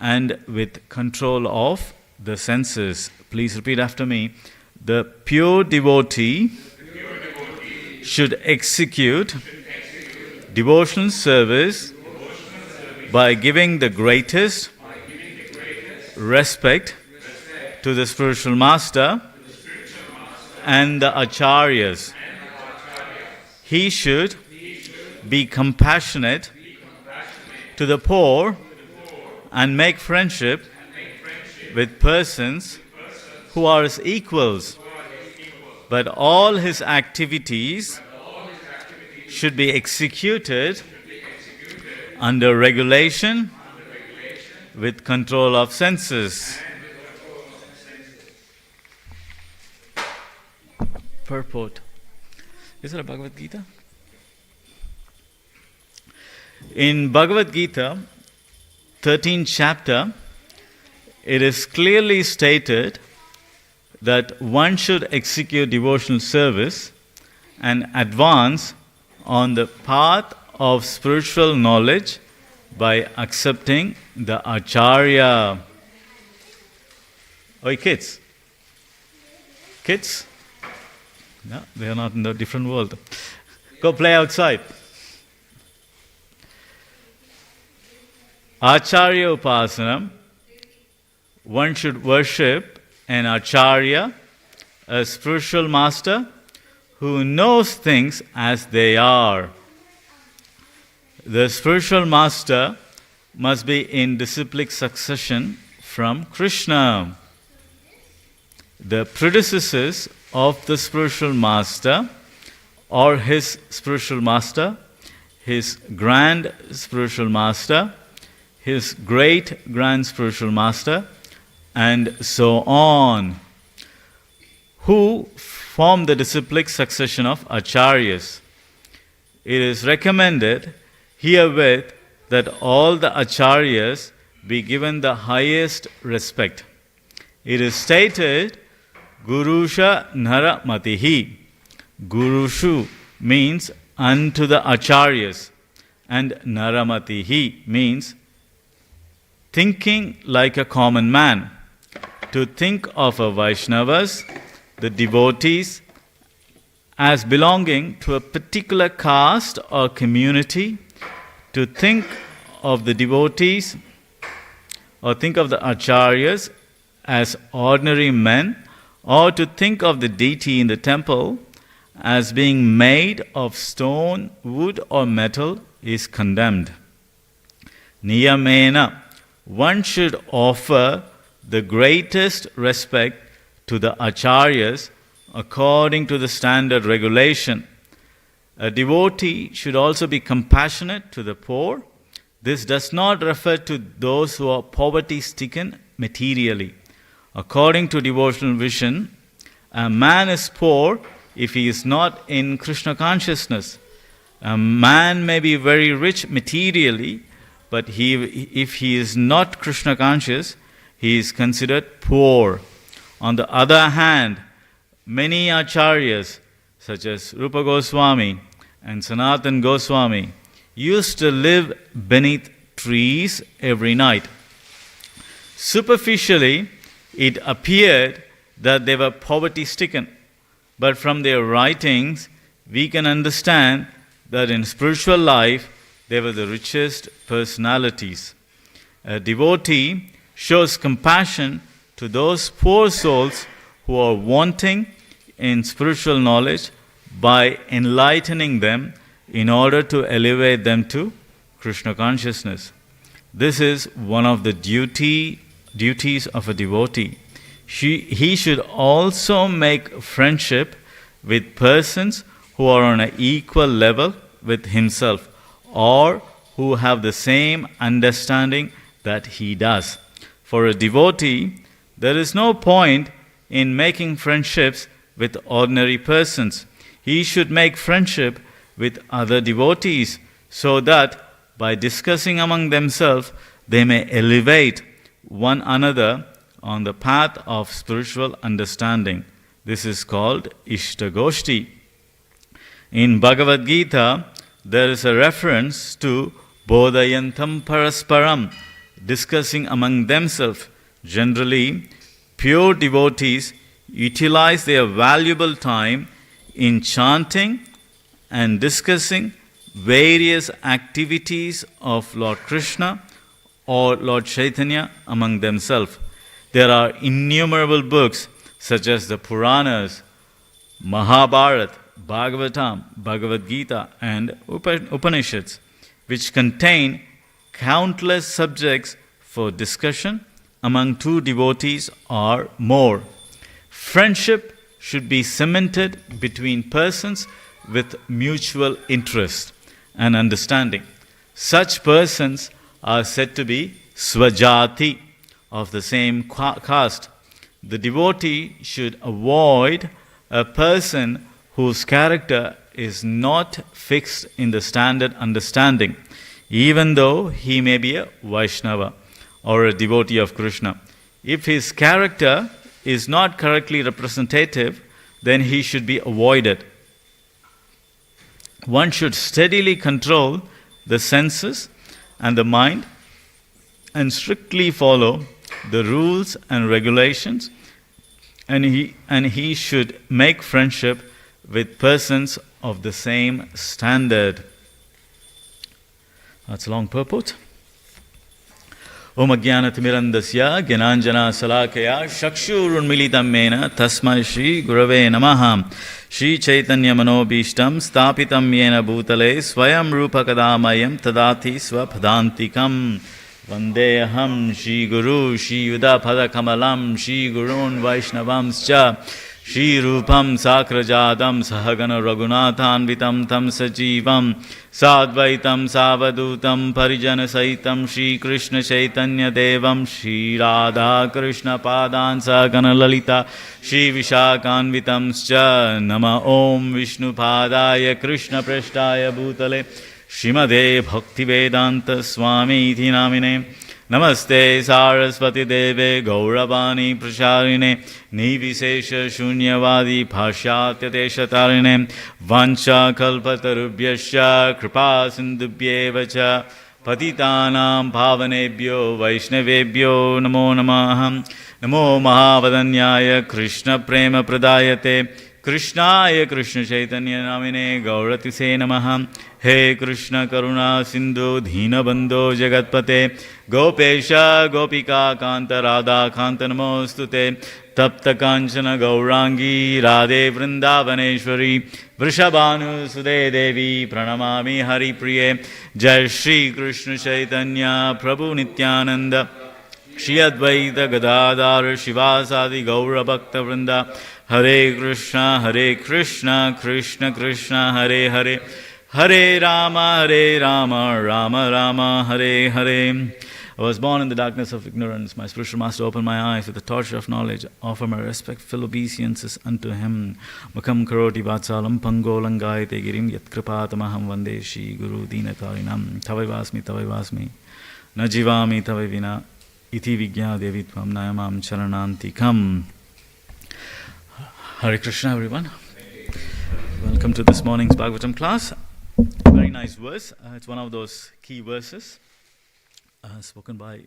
and with control of the senses. Please repeat after me. The pure devotee should execute devotional service by giving the greatest respect to the spiritual master and the acharyas. He should be compassionate to the poor and make friendship with persons who are his equals. But all his activities should be executed under regulation with control of senses. Purport. Is it a Bhagavad Gita? In Bhagavad Gita, 13th chapter, it is clearly stated that one should execute devotional service and advance on the path of spiritual knowledge by accepting the acharya. Oi, kids. Kids? No, they are not in the different world. Go play outside. Acharya Upasana, one should worship an acharya, a spiritual master who knows things as they are. The spiritual master must be in disciplic succession from Krishna. The predecessors of the spiritual master or his spiritual master, his grand spiritual master, his great grand spiritual master, and so on, who form the disciplic succession of acharyas. It is recommended herewith that all the acharyas be given the highest respect. It is stated, Gurusha Naramatihi. Gurushu means unto the acharyas, and Naramatihi means thinking like a common man. To think of a Vaishnavas, the devotees, as belonging to a particular caste or community, to think of the devotees or think of the acharyas as ordinary men, or to think of the deity in the temple as being made of stone, wood or metal is condemned. Niyamena, one should offer the greatest respect to the acharyas according to the standard regulation. A devotee should also be compassionate to the poor. This does not refer to those who are poverty-stricken materially. According to devotional vision, a man is poor if he is not in Krishna consciousness. A man may be very rich materially, but if he is not Krishna conscious, he is considered poor. On the other hand, many acharyas, such as Rupa Goswami and Sanatan Goswami, used to live beneath trees every night. Superficially, it appeared that they were poverty-stricken, but from their writings, we can understand that in spiritual life, they were the richest personalities. A devotee shows compassion to those poor souls who are wanting in spiritual knowledge by enlightening them in order to elevate them to Krishna consciousness. This is one of the duties of a devotee. He should also make friendship with persons who are on an equal level with himself or who have the same understanding that he does. For a devotee, there is no point in making friendships with ordinary persons. He should make friendship with other devotees so that by discussing among themselves, they may elevate one another on the path of spiritual understanding. This is called Ishtagoshti. In Bhagavad Gita, there is a reference to Bodhayantam Parasparam. discussing among themselves. Generally, pure devotees utilize their valuable time in chanting and discussing various activities of Lord Krishna or Lord Chaitanya among themselves. There are innumerable books such as the Puranas, Mahabharata, Bhagavatam, Bhagavad Gita, and Upanishads, which contain countless subjects for discussion among two devotees or more. Friendship should be cemented between persons with mutual interest and understanding. Such persons are said to be swajati, of the same caste. The devotee should avoid a person whose character is not fixed in the standard understanding, even though he may be a Vaishnava or a devotee of Krishna. If his character is not correctly representative, then he should be avoided. One should steadily control the senses and the mind and strictly follow the rules and regulations, and he should make friendship with persons of the same standard. That's a long purport. Om Ajnanatimirandasya Gyananjana Salakaya Shakshurunmilitam Mena Tasmai Shri Gurave Namaha. Shri Chaitanya Manobishtam Stapitam Yena Bhutale Swayam Rupa Kadamayam Tadati Swapadantikam. Vandeham Shri Guru Shri Yudapada Kamalam Shri Gurun Vaishnavamscha Shri Rupam Sakrajadam Sahagana Raghunathanvitam Tam Sajivam Sadvaitam Savadutam Parijana Saitam Shri Krishna Chaitanya Devam Shri Radha Krishna Padan Sagana Lalita Shri Vishakanvitamscha Nama Om Vishnu Padaya Krishna Prashtaya Bhutale Shrimade Bhaktivedanta Swami Iti Namine Namaste Saraswati Deve Gauravani Prasharine Nivishesha Shunyavadi Bhashyate Shatarine Vancha Kalpatarubhyasya Kripa Sindhubhyevacha Patitanam Bhavanebhyo Vaishnavebhyo Namo Namaham Namo Mahavadanyaya Krishna Prema Pradayate Krishnaya Krishna Chaitanya Namine Gauratise Namaham He Krishna Karuna Sindhu Dheena Bandho Jagatpate Gopesha Gopika Kanta Radha Kanta Namostute Tapta Kanchana Gaurangi Radhe Vrindavaneshwari Vrishabhanu Sude Devi Pranamami Hari Priye Jai Shri Krishna Chaitanya Prabhu Nityananda Shri Advaita Gadadhar Shivasadi Gaura Bhakta Vrinda Hare Krishna Krishna Krishna Hare Hare Hare Rama, Rama Rama, Hare Hare. I was born in the darkness of ignorance. My spiritual master opened my eyes with the torch of knowledge. Offer my respectful obeisances unto him. Mukham karoti vatsalam pangolangayate girim yat kripatamaham vande Shri Guru dinatarinam. Tavaivasmi. Najivami tavaivina. Iti vigya devitvam nayamam charanantikam. Hare Krishna, everyone. Welcome to this morning's Bhagavatam class. Very nice verse. It's one of those key verses spoken by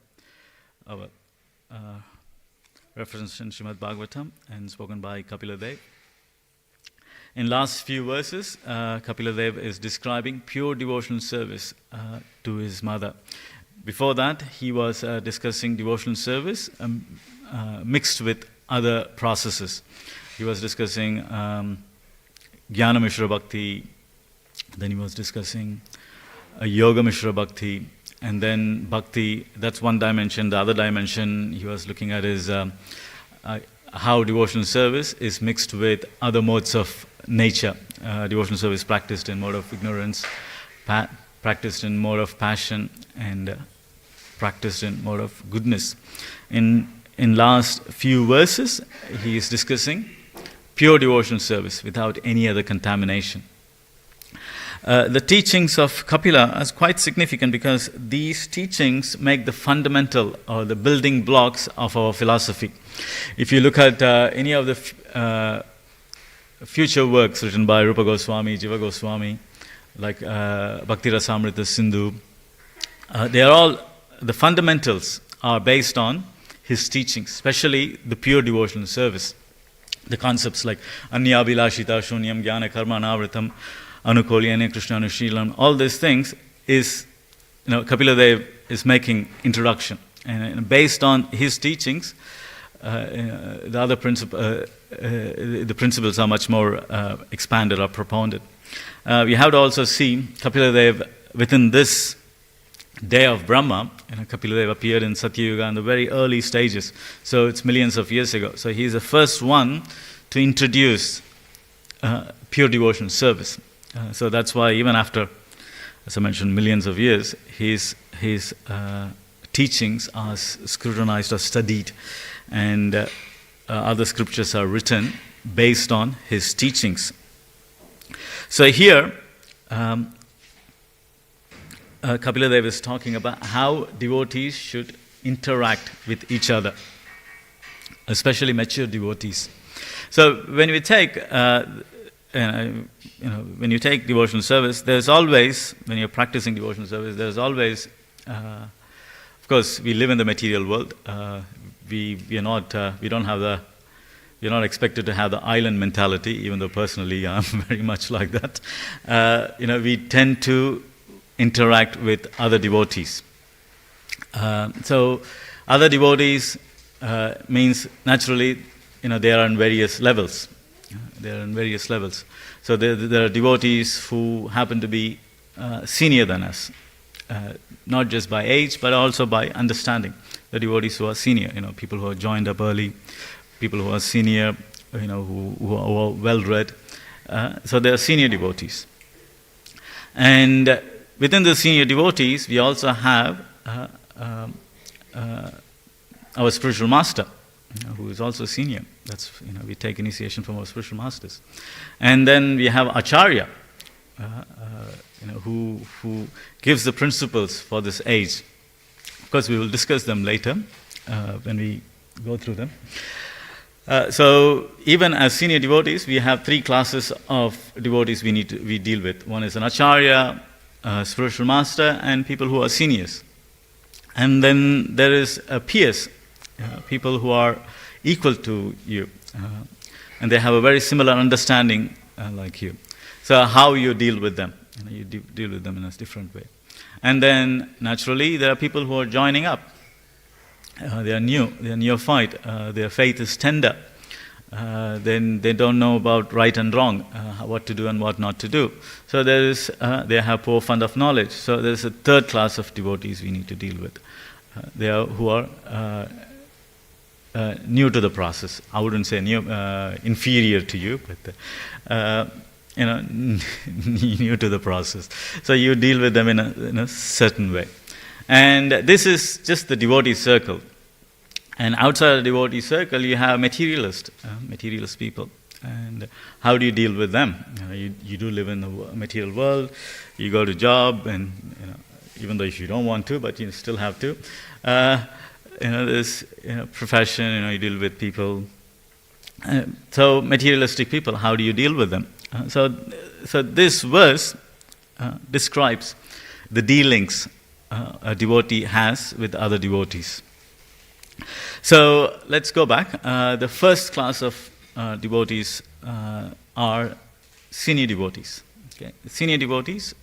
our reference in Srimad Bhagavatam and spoken by Kapila Dev. In last few verses, Kapila Dev is describing pure devotional service to his mother. Before that, he was discussing devotional service mixed with other processes. He was discussing Jnana Mishra Bhakti, then he was discussing Yoga Mishra Bhakti, and then Bhakti, that's one dimension. The other dimension he was looking at is how devotional service is mixed with other modes of nature. Devotional service practiced in mode of ignorance, practiced in mode of passion, and practiced in mode of goodness. In last few verses, he is discussing pure devotional service without any other contamination. The teachings of Kapila are quite significant because these teachings make the fundamental or the building blocks of our philosophy. If you look at any of the future works written by Rupa Goswami, Jiva Goswami, like Bhakti Rasamrita Sindhu, they are all the fundamentals are based on his teachings, especially the pure devotional service. The concepts like Anyabhilashita, Shunyam, Jnana, Karma, Anavritam, Anukolyane, Krishna, Anushilam, all these things is, Kapila Dev is making introduction. And based on his teachings, the other the principles are much more expanded or propounded. We have to also see Kapila Dev within this day of Brahma. Kapila Dev appeared in Satyayuga in the very early stages, so it's millions of years ago. So he's the first one to introduce pure devotional service. So that's why even after, as I mentioned, millions of years, his teachings are scrutinized or studied, and other scriptures are written based on his teachings. So here, Kapila Dev is talking about how devotees should interact with each other, especially mature devotees. So when we take, when you take devotional service, there's always, when you're practicing devotional service, there's always, of course, we live in the material world. We're not expected to have the island mentality, even though personally I'm very much like that. We tend to interact with other devotees. So other devotees means naturally, they are on various levels. So there are devotees who happen to be senior than us, not just by age, but also by understanding. The devotees who are senior, people who are joined up early, people who are senior, who are well-read. So they are senior devotees. And within the senior devotees, we also have our spiritual master, who is also senior. That's, we take initiation from our spiritual masters. And then we have Acharya, who gives the principles for this age. Of course, we will discuss them later when we go through them. So even as senior devotees, we have three classes of devotees we deal with. One is an Acharya, spiritual master, and people who are seniors. And then there is peers, people who are equal to you, and they have a very similar understanding like you. So how you deal with them, you deal with them in a different way. And then naturally there are people who are joining up. They are neophyte, their faith is tender. Then they don't know about right and wrong, what to do and what not to do. So they have poor fund of knowledge. So there is a third class of devotees we need to deal with. Who are new to the process. I wouldn't say inferior to you, but new to the process. So you deal with them in a certain way. And this is just the devotee circle. And outside the devotee circle, you have materialist people. And how do you deal with them? You do live in the material world. You go to job, and even though if you don't want to, but you still have to. This profession. You deal with people. So materialistic people, how do you deal with them? So this verse describes the dealings a devotee has with other devotees. So let's go back. The first class of devotees are senior devotees. Okay? Senior devotees,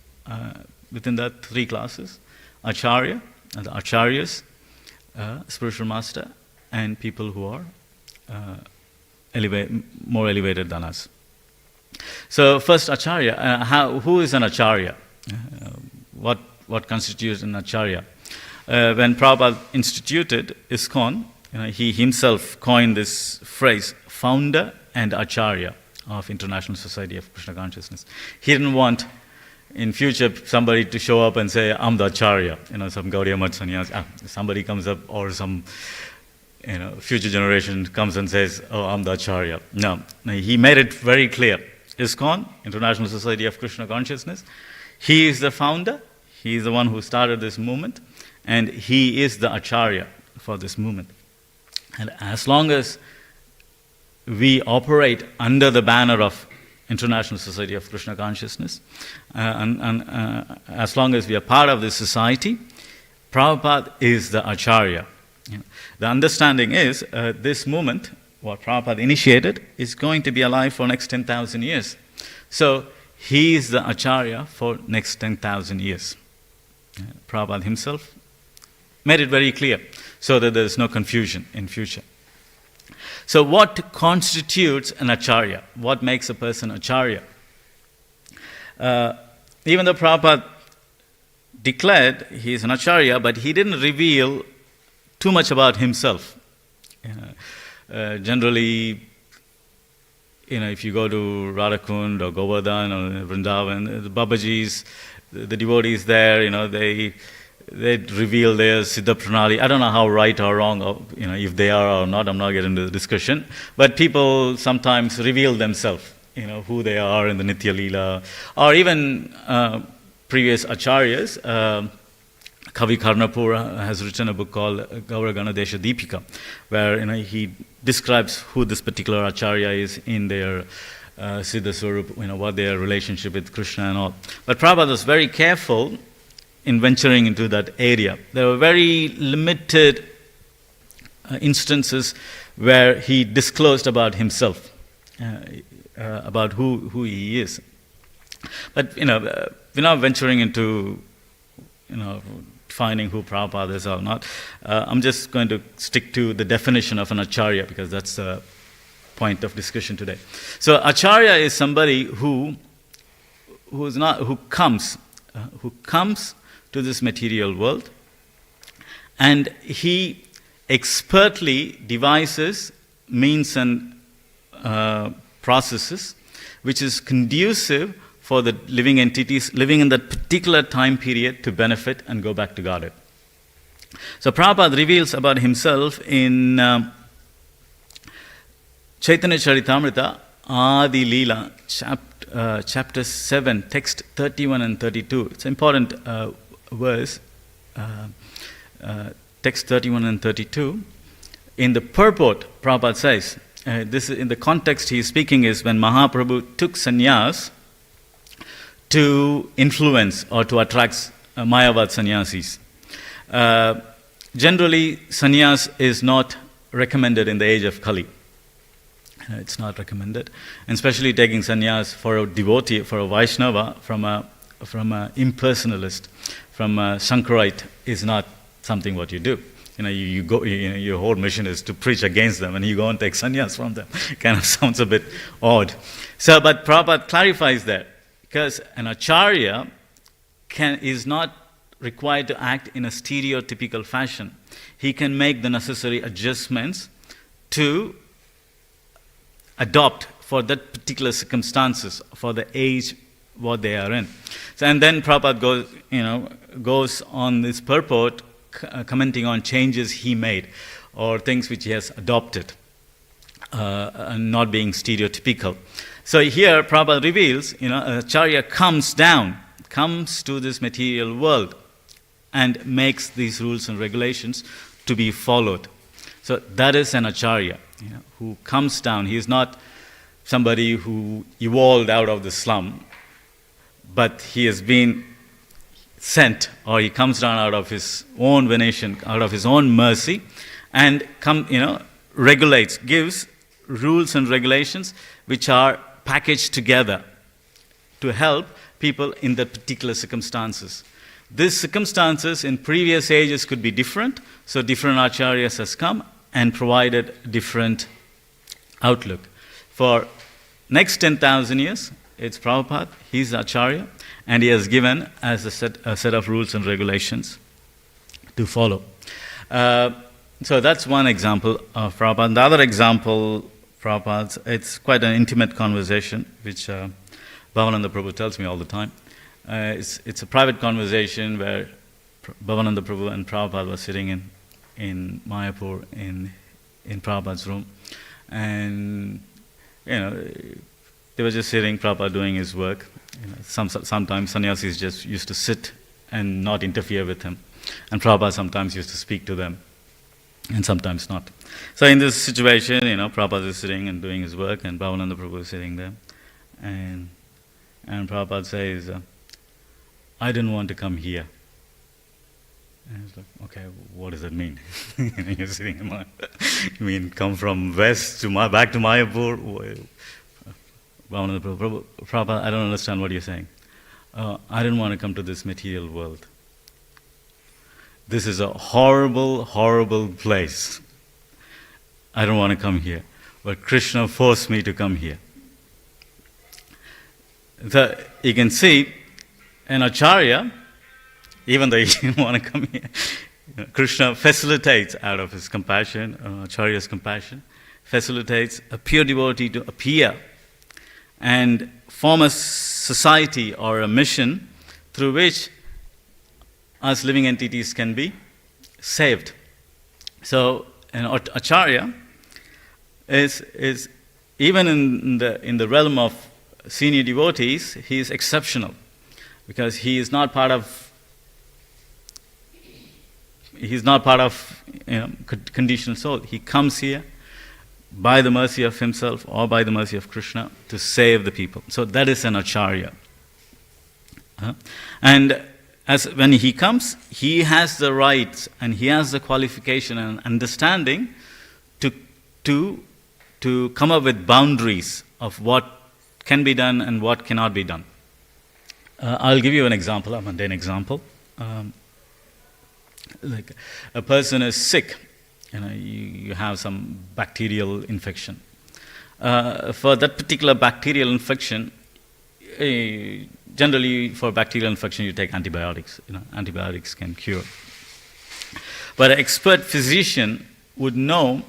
within that three classes, Acharya, and the Acharyas, spiritual master, and people who are more elevated than us. So first Acharya, who is an Acharya? What constitutes an Acharya? When Prabhupada instituted ISKCON, he himself coined this phrase, founder and Acharya of International Society of Krishna Consciousness. He didn't want in future somebody to show up and say, I'm the Acharya, some Gaudiya Math sannyas. Somebody comes up, or some future generation comes and says, oh, I'm the Acharya. No, he made it very clear. ISKCON, International Society of Krishna Consciousness, he is the founder, he is the one who started this movement, and he is the Acharya for this movement. And as long as we operate under the banner of International Society of Krishna Consciousness, and as long as we are part of this society, Prabhupada is the Acharya. The understanding is this movement, what Prabhupada initiated, is going to be alive for next 10,000 years. So he is the Acharya for next 10,000 years. Prabhupada himself made it very clear so that there is no confusion in future. So what constitutes an Acharya? What makes a person Acharya? Even though Prabhupada declared he is an Acharya, but he didn't reveal too much about himself. Generally, if you go to Radhakund or Govardhan or Vrindavan, the Babajis, the devotees there, they reveal their Siddha Pranali. I don't know how right or wrong, if they are or not. I'm not getting into the discussion. But people sometimes reveal themselves, who they are in the Nitya Leela, or even previous acharyas. Kavi Karnapur has written a book called Gauragana Desha Deepika, where he describes who this particular acharya is in their Siddha Swarup, what their relationship with Krishna and all. But Prabhupada was very careful in venturing into that area. There were very limited instances where he disclosed about himself, about who he is. But we're not venturing into finding who Prabhupada is or not. I'm just going to stick to the definition of an acharya because that's the point of discussion today. So acharya is somebody who comes to this material world, and he expertly devises means and processes which is conducive for the living entities living in that particular time period to benefit and go back to Godhead. So Prabhupada reveals about himself in Chaitanya Charitamrita, Adi Leela, chapter 7, text 31 and 32. It's an important verse, text 31 and 32. In the purport, Prabhupada says, this is in the context he is speaking is when Mahaprabhu took sannyas to influence or to attract Mayavad sannyasis. Generally, sannyas is not recommended in the age of Kali. It's not recommended, and especially taking sannyas for a devotee, for a Vaishnava, from a impersonalist, from a Shankarite, is not something what you do. You go. Your whole mission is to preach against them, and you go and take sannyas from them. Kind of sounds a bit odd. So, but Prabhupada clarifies that. Because an acharya is not required to act in a stereotypical fashion. He can make the necessary adjustments to adopt for that particular circumstances, for the age what they are in. So, and then Prabhupada goes on this purport, commenting on changes he made or things which he has adopted, and not being stereotypical. So here Prabhupada reveals, Acharya comes to this material world and makes these rules and regulations to be followed. So that is an Acharya, who comes down. He is not somebody who evolved out of the slum, but he has been sent, or he comes down out of his own venation, out of his own mercy, and regulates, gives rules and regulations which are packaged together to help people in the particular circumstances. These circumstances in previous ages could be different, so different acharyas has come and provided different outlook. For next 10,000 years, it's Prabhupada, he's the acharya, and he has given as a set of rules and regulations to follow. So that's one example of Prabhupada. The other example, Prabhupada's, it's quite an intimate conversation, which Bhavananda Prabhu tells me all the time. It's a private conversation where Bhavananda Prabhu and Prabhupada were sitting in Mayapur in Prabhupada's room, and they were just sitting, Prabhupada doing his work. Sometimes sannyasis just used to sit and not interfere with him, and Prabhupada sometimes used to speak to them, and sometimes not. So in this situation, Prabhupada is sitting and doing his work, and Bhavananda Prabhu is sitting there, and Prabhupada says, I didn't want to come here. And it's like, okay, what does that mean? You're sitting in my, you mean come from west to back to Mayapur? Prabhupada, I don't understand what you're saying. I didn't want to come to this material world. This is a horrible, horrible place. I don't want to come here. But Krishna forced me to come here. So you can see an acharya, even though he didn't want to come here, Krishna facilitates out of his compassion, acharya's compassion, facilitates a pure devotee to appear and form a society or a mission through which us living entities can be saved. So an acharya is even in the realm of senior devotees, he is exceptional because he is not part of conditional soul. He comes here by the mercy of himself or by the mercy of Krishna to save the people. So that is an acharya. And when he comes, he has the rights and he has the qualification and understanding to come up with boundaries of what can be done and what cannot be done. I'll give you an example, a mundane example. Like a person is sick, you have some bacterial infection. For that particular bacterial infection, generally for bacterial infection you take antibiotics. Antibiotics can cure. But an expert physician would know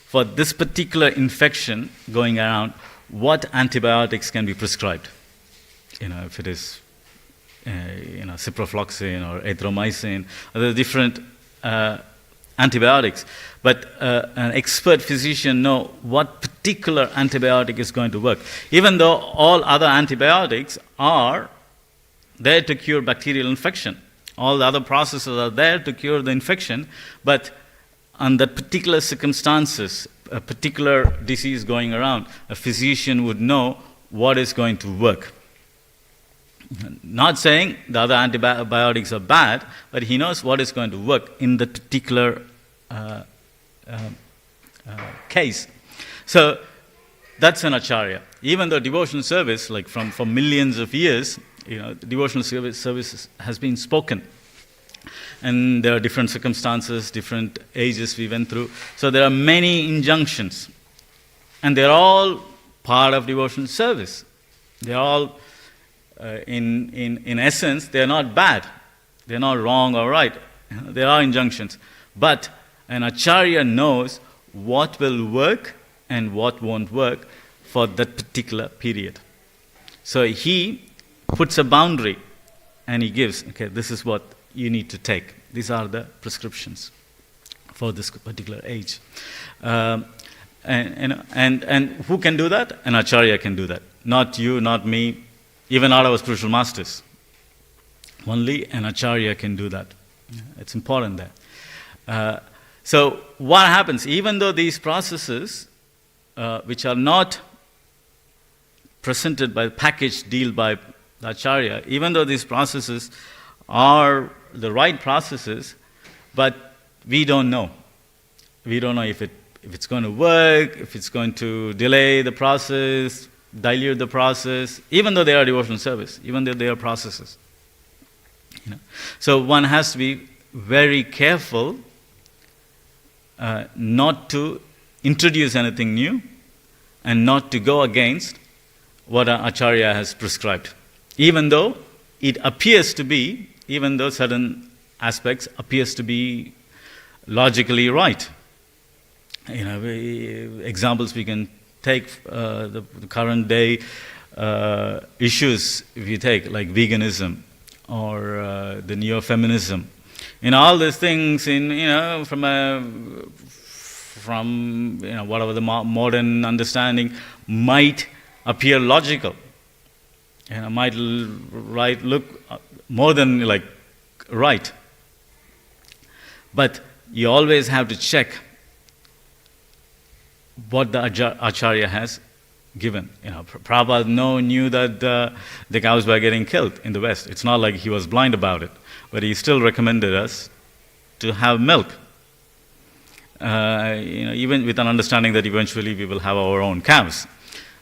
for this particular infection going around what antibiotics can be prescribed. If it is ciprofloxacin or erythromycin, there are different antibiotics. But an expert physician know what particular antibiotic is going to work. Even though all other antibiotics are there to cure bacterial infection. All the other processes are there to cure the infection, but under particular circumstances, a particular disease going around, a physician would know what is going to work. Not saying the other antibiotics are bad, but he knows what is going to work in the particular case. So that's an acharya. Even though devotional service, like for millions of years, devotional service has been spoken. And there are different circumstances, different ages we went through. So there are many injunctions. And they're all part of devotional service. They're all, in essence, they're not bad. They're not wrong or right. There are injunctions. But an acharya knows what will work and what won't work for that particular period. So he puts a boundary and he gives, okay, this is what you need to take. These are the prescriptions for this particular age. And who can do that? An acharya can do that. Not you, not me, even not our spiritual masters. Only an acharya can do that. It's important there. So what happens? Even though these processes, which are not presented by packaged deal by the acharya, even though these processes are the right processes, but we don't know. We don't know if it's going to work, if it's going to delay the process, dilute the process, even though they are devotional service, even though they are processes. So one has to be very careful not to introduce anything new and not to go against what an acharya has prescribed. Even though it appears to be, even though certain aspects appears to be logically right. Examples we can take, the current day issues, if you take, like veganism or the neo-feminism. All these things from whatever the modern understanding might appear logical. Might look more than like right. But you always have to check what the acharya has given. Prabhupada knew that the cows were getting killed in the West. It's not like he was blind about it, but he still recommended us to have milk. Even with an understanding that eventually we will have our own cows.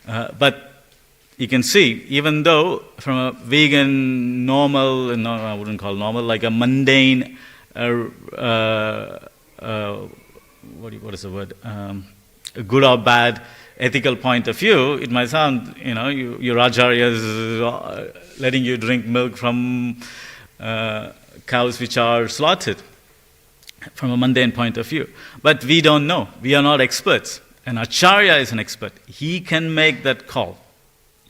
But you can see, even though from a vegan, normal, no, I wouldn't call normal, like a mundane, what is the word? A good or bad ethical point of view, it might sound, your acharya is letting you drink milk from cows which are slaughtered from a mundane point of view. But we don't know. We are not experts. An acharya is an expert. He can make that call.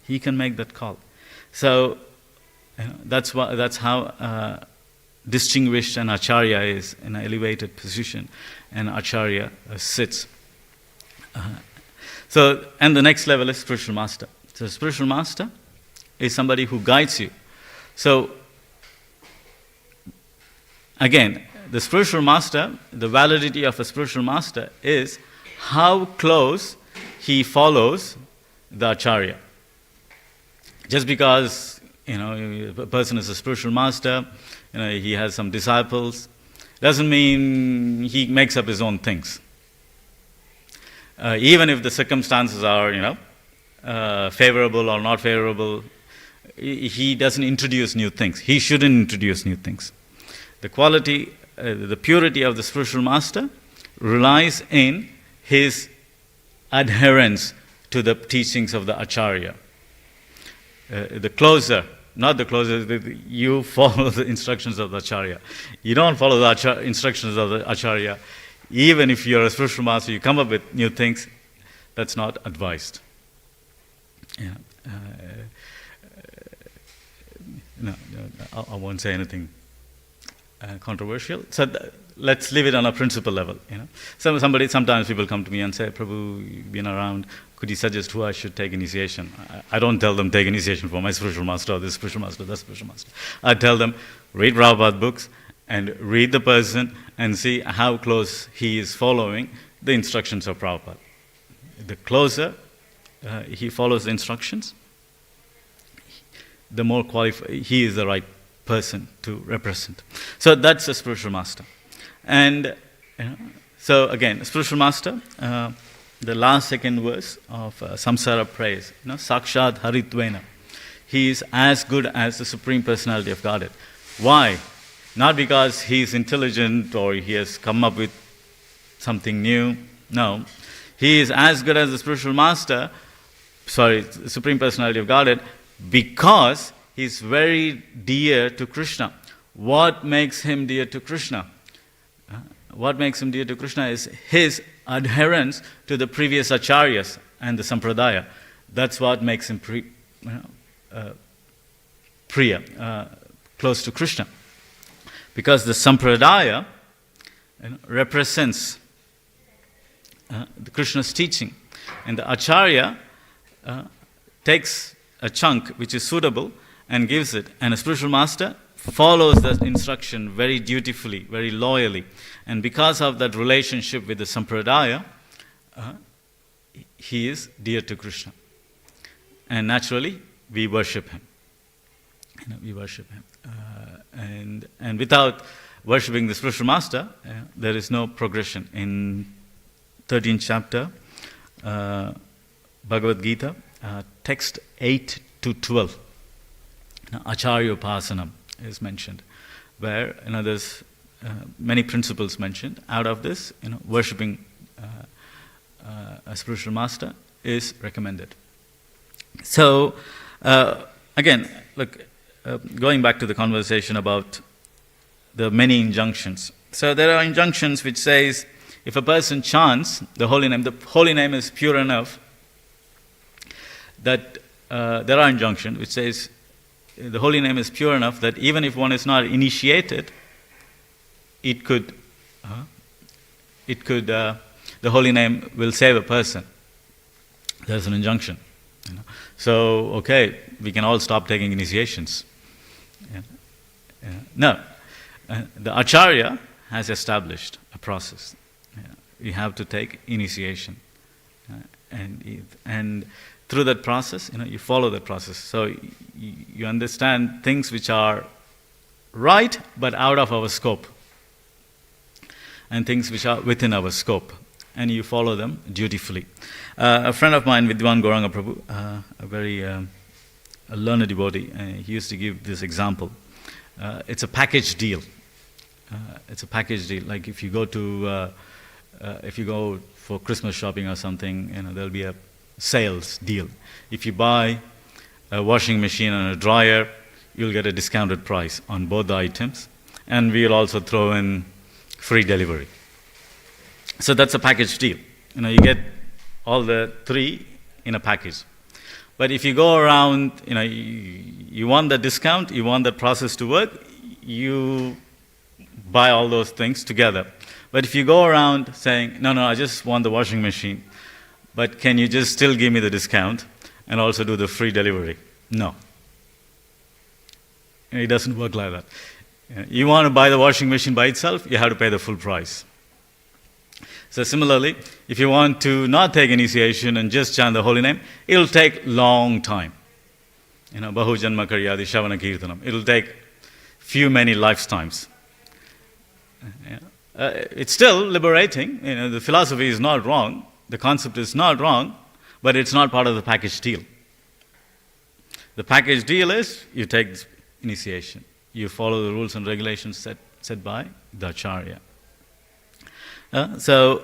He can make that call. So that's how distinguished an acharya is in an elevated position. An acharya sits. And the next level is spiritual master. So spiritual master is somebody who guides you. So again, the spiritual master, the validity of a spiritual master is how close he follows the acharya. Just because a person is a spiritual master, he has some disciples, doesn't mean he makes up his own things. Even if the circumstances are favorable or not favorable, he doesn't introduce new things. He shouldn't introduce new things. The quality, the purity of the spiritual master relies in his adherence to the teachings of the acharya. The closer, not the closer, you follow the instructions of the acharya. You don't follow the instructions of the acharya. Even if you're a spiritual master, you come up with new things, that's not advised. I won't say anything controversial. So let's leave it on a principle level. Sometimes people come to me and say, Prabhu, you've been around, could you suggest who I should take initiation? I don't tell them take initiation for my spiritual master or this spiritual master, that spiritual master. I tell them, read Prabhupada books and read the person and see how close he is following the instructions of Prabhupada. The closer he follows the instructions, the more qualified he is the right person to represent. So that's a spiritual master. And so again, spiritual master, the last second verse of Samsara praise, Sakshat Haritvena. He is as good as the Supreme Personality of Godhead. Why? Not because he is intelligent or he has come up with something new. No. He is as good as the spiritual master, the Supreme Personality of Godhead, because he is very dear to Krishna. What makes him dear to Krishna? What makes him dear to Krishna is his adherence to the previous acharyas and the sampradaya. That's what makes him priya, close to Krishna. Because the sampradaya represents the Krishna's teaching. And the acharya takes a chunk which is suitable and gives it. And a spiritual master follows that instruction very dutifully, very loyally. And because of that relationship with the sampradaya, he is dear to Krishna. And naturally, we worship him. We worship him. And without worshipping the spiritual master, there is no progression. In 13th chapter, Bhagavad Gita, text 8 to 12, Acharya Upasanam is mentioned, where there's many principles mentioned. Out of this, worshipping a spiritual master is recommended. So, again, look, going back to the conversation about the many injunctions. So there are injunctions which says, if a person chants the holy name is pure enough that there are injunctions which says the holy name is pure enough that even if one is not initiated, the holy name will save a person. There's an injunction. So, okay, we can all stop taking initiations. No. The acharya has established a process. You have to take initiation. And through that process, you follow that process. So you understand things which are right but out of our scope. and things which are within our scope, and you follow them dutifully. A friend of mine, Vidwan Gauranga Prabhu, a very a learned devotee, he used to give this example. It's a package deal. It's a package deal. Like if you go for Christmas shopping or something, there'll be a sales deal. If you buy a washing machine and a dryer, you'll get a discounted price on both the items, and we'll also throw in free delivery. So that's a package deal. You get all the three in a package. But if you go around, you want the discount, you want the process to work, you buy all those things together. But if you go around saying, no, I just want the washing machine, but can you just still give me the discount and also do the free delivery? No. It doesn't work like that. You want to buy the washing machine by itself, you have to pay the full price. So similarly, if you want to not take initiation and just chant the holy name, it'll take long time. Bahu Janma Karyadi Shavana Kirtanam. It'll take many lifetimes. It's still liberating. The philosophy is not wrong. The concept is not wrong, but it's not part of the package deal. The package deal is you take this initiation. You follow the rules and regulations set by the Acharya. So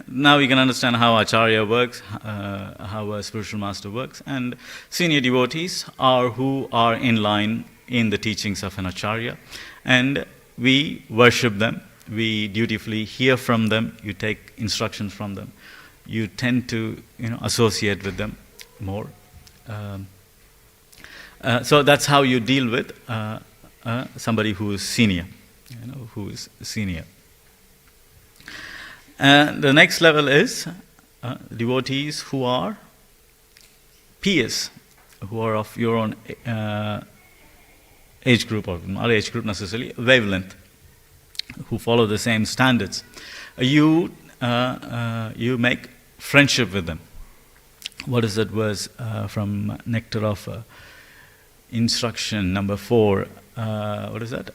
now we can understand how Acharya works, how a spiritual master works, and senior devotees are who are in line in the teachings of an Acharya, and we worship them, we dutifully hear from them, you take instructions from them, you tend to associate with them more. So that's how you deal with somebody who is senior, The next level is devotees who are peers, who are of your own age group, or not age group necessarily, wavelength, who follow the same standards. You make friendship with them. What is that verse from Nectar of Instruction, number 4? What is that?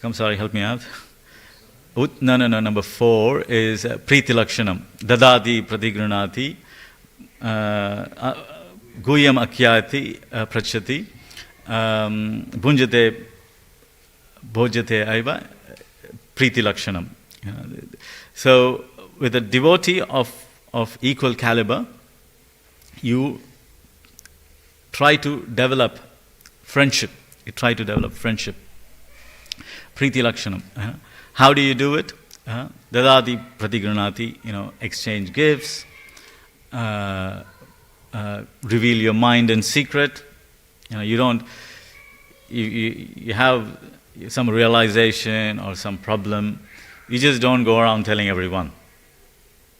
Help me out. No, number 4 is Priti Lakshanam. Dadati Pratigranati Guyam Akyati Prachati Bhunjate Bhojate Aiva Priti Lakshanam. So, with a devotee of equal caliber, you try to develop friendship. Priti Lakshanam. How do you do it? Dadati pratigranati, exchange gifts, reveal your mind in secret. You have some realization or some problem, you just don't go around telling everyone.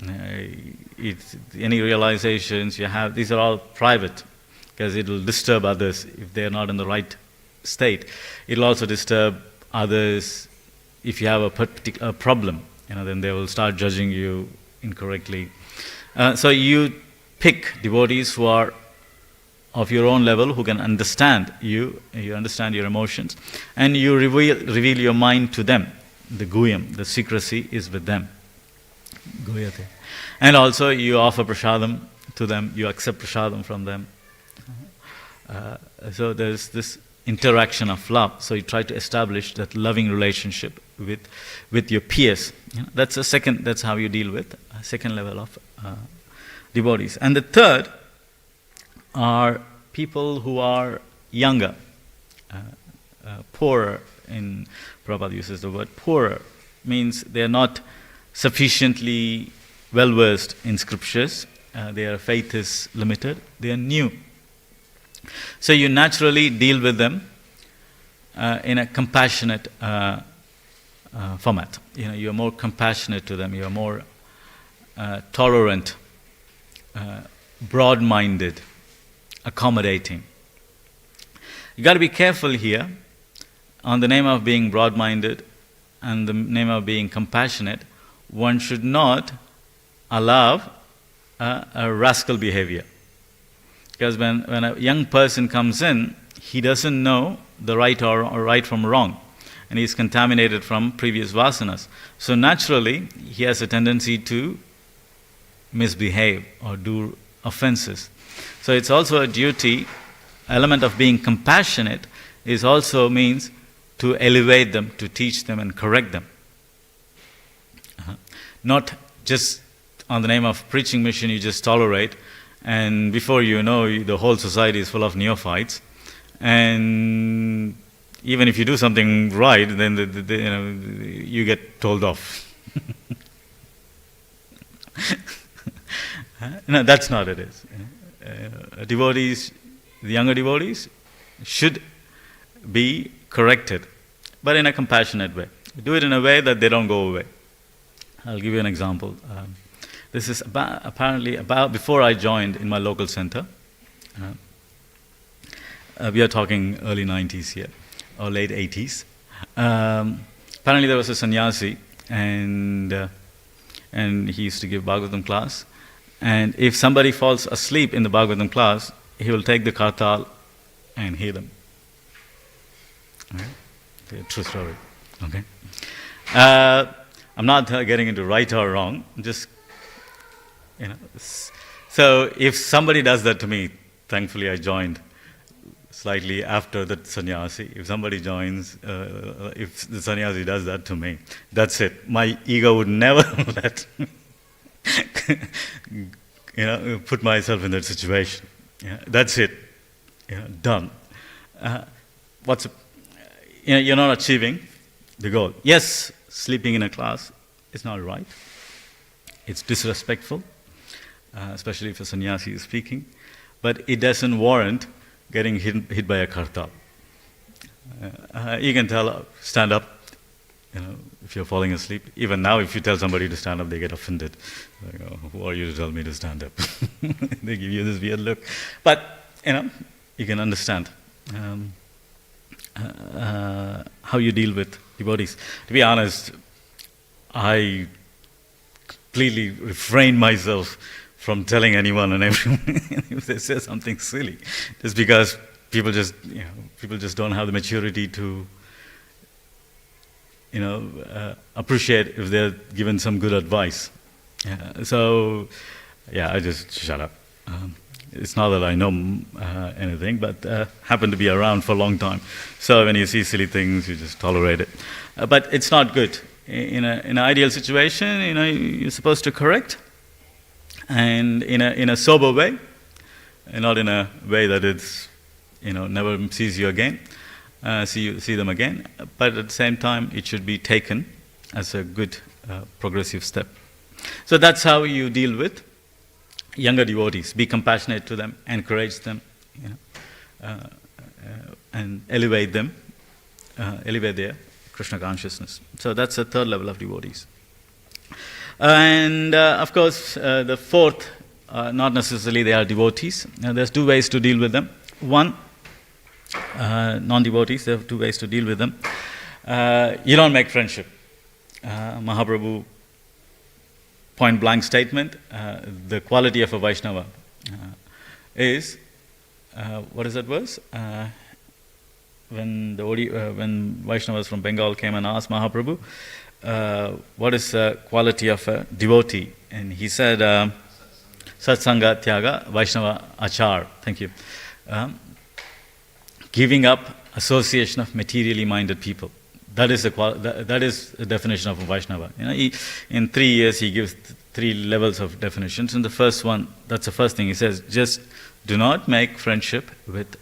Any realizations you have, these are all private, because it will disturb others if they are not in the right state. It will also disturb others if you have a particular problem. Then they will start judging you incorrectly. So you pick devotees who are of your own level, who can understand you understand your emotions, and you reveal your mind to them. The guyam, the secrecy is with them. Guyate. And also you offer prasadam to them, you accept prasadam from them. So there's this interaction of love. So you try to establish that loving relationship with your peers. That's how you deal with a second level of devotees. And the third are people who are younger, poorer. In Prabhupada uses the word poorer, means they are not sufficiently well versed in scriptures. Their faith is limited. They are new. So you naturally deal with them in a compassionate format. You are more compassionate to them. You are more tolerant, broad-minded, accommodating. You got to be careful here. On the name of being broad-minded and the name of being compassionate, one should not allow a rascal behavior. Because when a young person comes in, he doesn't know the right or right from wrong. and he's contaminated from previous vasanas. So naturally, he has a tendency to misbehave or do offenses. So it's also a duty, element of being compassionate is also means to elevate them, to teach them and correct them. Not just on the name of preaching mission you just tolerate, and before you know the whole society is full of neophytes, and even if you do something right, then you get told off. No, that's not it is. Devotees, the younger devotees, should be corrected, but in a compassionate way. Do it in a way that they don't go away. I'll give you an example. This is apparently about before I joined in my local center. We are talking early 90s here, or late 80s. Apparently there was a sannyasi, and he used to give Bhagavatam class. And if somebody falls asleep in the Bhagavatam class, he will take the kartal and heal them. Okay? True story. Okay. I'm not getting into right or wrong. Just So if somebody does that to me, thankfully I joined slightly after the sannyasi. If somebody joins, if the sannyasi does that to me, that's it. My ego would never let put myself in that situation. That's it. Done. You're not achieving the goal. Yes, sleeping in a class is not right. It's disrespectful, especially if a sannyasi is speaking. But it doesn't warrant getting hit by a kartal. You can tell, stand up, if you're falling asleep. Even now, if you tell somebody to stand up, they get offended. Like, who are you to tell me to stand up? They give you this weird look. But, you can understand how you deal with devotees. To be honest, I completely refrain myself from telling anyone and everyone if they say something silly, just because people just don't have the maturity to appreciate if they're given some good advice. I just shut up. It's not that I know anything, but happen to be around for a long time. So when you see silly things, you just tolerate it. But it's not good. In an ideal situation, you're supposed to correct, and in a sober way, and not in a way that it's never sees you again, see them again. But at the same time, it should be taken as a good progressive step. So that's how you deal with younger devotees. Be compassionate to them, encourage them, and elevate them, elevate their Krishna consciousness. So that's the third level of devotees. And of course, the fourth, not necessarily they are devotees. There's two ways to deal with them. One, non-devotees, there are two ways to deal with them. You don't make friendship. Mahaprabhu, point blank statement, the quality of a Vaishnava is, what is that verse? When Vaishnavas from Bengal came and asked Mahaprabhu, what is the quality of a devotee? And he said, Satsanga Tyaga Vaishnava Achar. Thank you. Giving up association of materially minded people. That is the definition of a Vaishnava. In 3 years he gives 3 levels of definitions. And the first one, that's the first thing he says, just do not make friendship with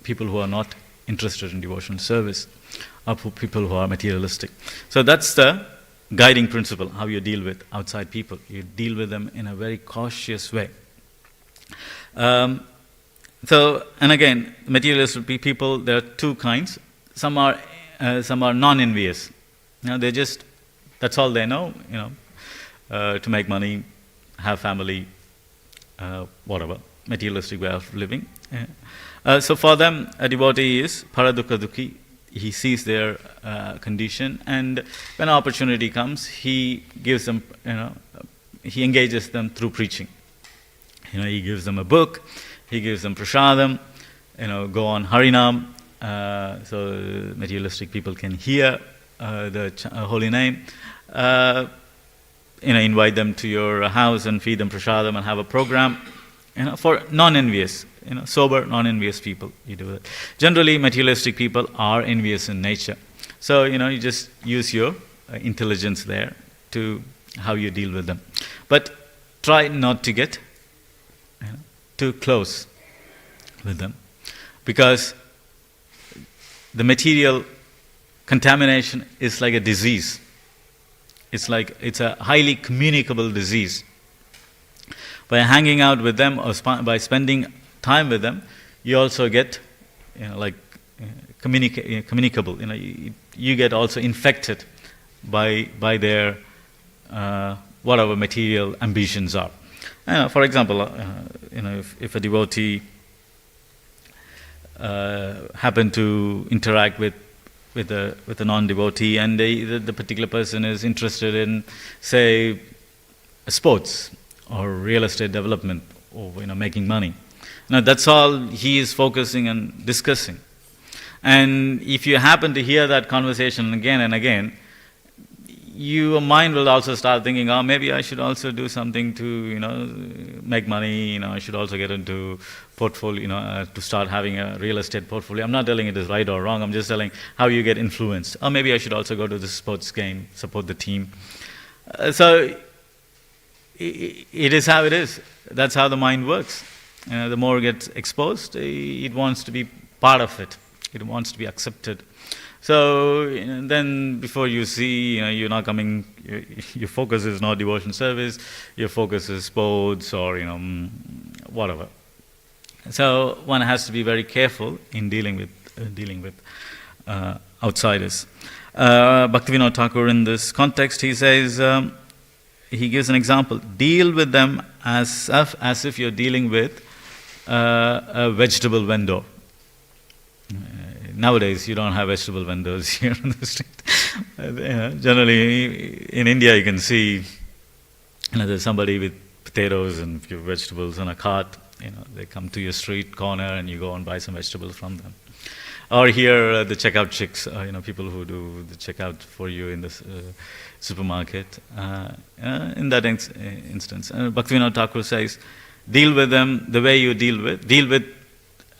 people who are not interested in devotional service, or people who are materialistic. So that's the guiding principle, how you deal with outside people. You deal with them in a very cautious way. And again, materialistic people, there are two kinds. Some are non-envious. They just, that's all they know, to make money, have family, whatever, materialistic way of living. So for them, a devotee is paradukha dukhi. He sees their condition, and when opportunity comes, he gives them, he engages them through preaching. He gives them a book, he gives them prasadam, go on Harinam, so materialistic people can hear the holy name. Invite them to your house and feed them prasadam and have a program. For non-envious, sober, non-envious people, you do it. Generally, materialistic people are envious in nature. So, you just use your intelligence there to how you deal with them. But try not to get too close with them, because the material contamination is like a disease. It's a highly communicable disease. By hanging out with them or by spending time with them, you also get, communicable. You get also infected by their whatever material ambitions are. For example, if a devotee happen to interact with a non-devotee, and the particular person is interested in, say, sports or real estate development, or making money. Now that's all he is focusing and discussing. And if you happen to hear that conversation again and again, your mind will also start thinking, oh, maybe I should also do something to, make money. I should also get into portfolio, to start having a real estate portfolio. I'm not telling it is right or wrong. I'm just telling how you get influenced. Or maybe I should also go to the sports game, support the team. So it is how it is. That's how the mind works. The more it gets exposed, it wants to be part of it. It wants to be accepted. So then before you see, you're not coming, your focus is not devotion service, your focus is sports or, whatever. So one has to be very careful in dealing with outsiders. Bhaktivinoda Thakur, in this context, he says, he gives an example. Deal with them as if you're dealing with a vegetable vendor. Nowadays, you don't have vegetable vendors here on the street. Generally, in India, you can see, there's somebody with potatoes and a few vegetables on a cart. They come to your street corner and you go and buy some vegetables from them. Or here, the checkout chicks, people who do the checkout for you in the supermarket. In that instance, Bhaktivinoda Thakur says, deal with them the way you deal with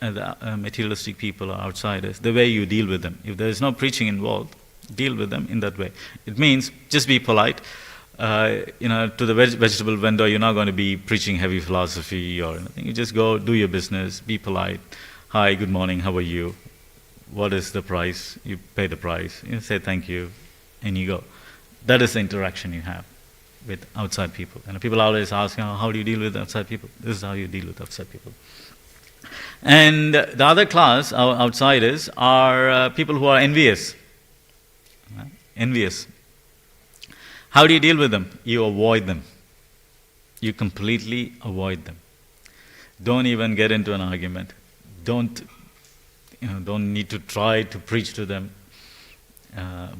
the materialistic people or outsiders, the way you deal with them. If there is no preaching involved, deal with them in that way. It means just be polite. To the vegetable vendor, you're not going to be preaching heavy philosophy or anything. You just go, do your business, be polite. Hi, good morning, how are you? What is the price? You pay the price. You say thank you, and you go. That is the interaction you have with outside people. And people always ask, how do you deal with outside people? This is how you deal with outside people. And the other class, our outsiders, are people who are envious. Envious. How do you deal with them? You avoid them. You completely avoid them. Don't even get into an argument. Don't need to try to preach to them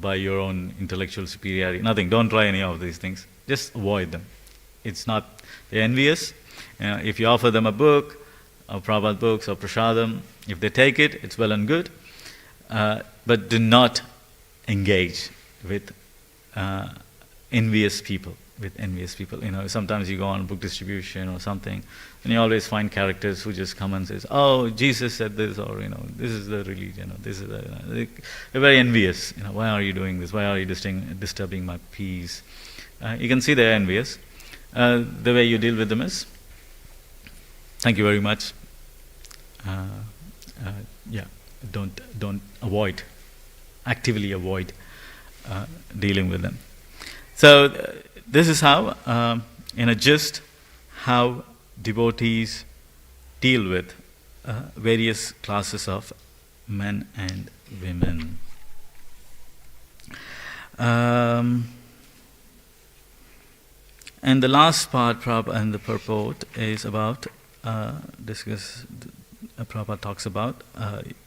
by your own intellectual superiority. Nothing. Don't try any of these things. Just avoid them. It's not, they're envious. If you offer them a book, or Prabhupada books, or prasadam, if they take it, it's well and good. But do not engage with envious people. Sometimes you go on book distribution or something, and you always find characters who just come and says, "Oh, Jesus said this," or "This is the religion," or "This is the." They're very envious. Why are you doing this? Why are you disturbing my peace? You can see they're envious. The way you deal with them is, "Thank you very much." Don't avoid, actively avoid dealing with them. So this is how, in a gist, how devotees deal with various classes of men and women. And the last part, Prabhupada, and the purport is about Prabhupada talks about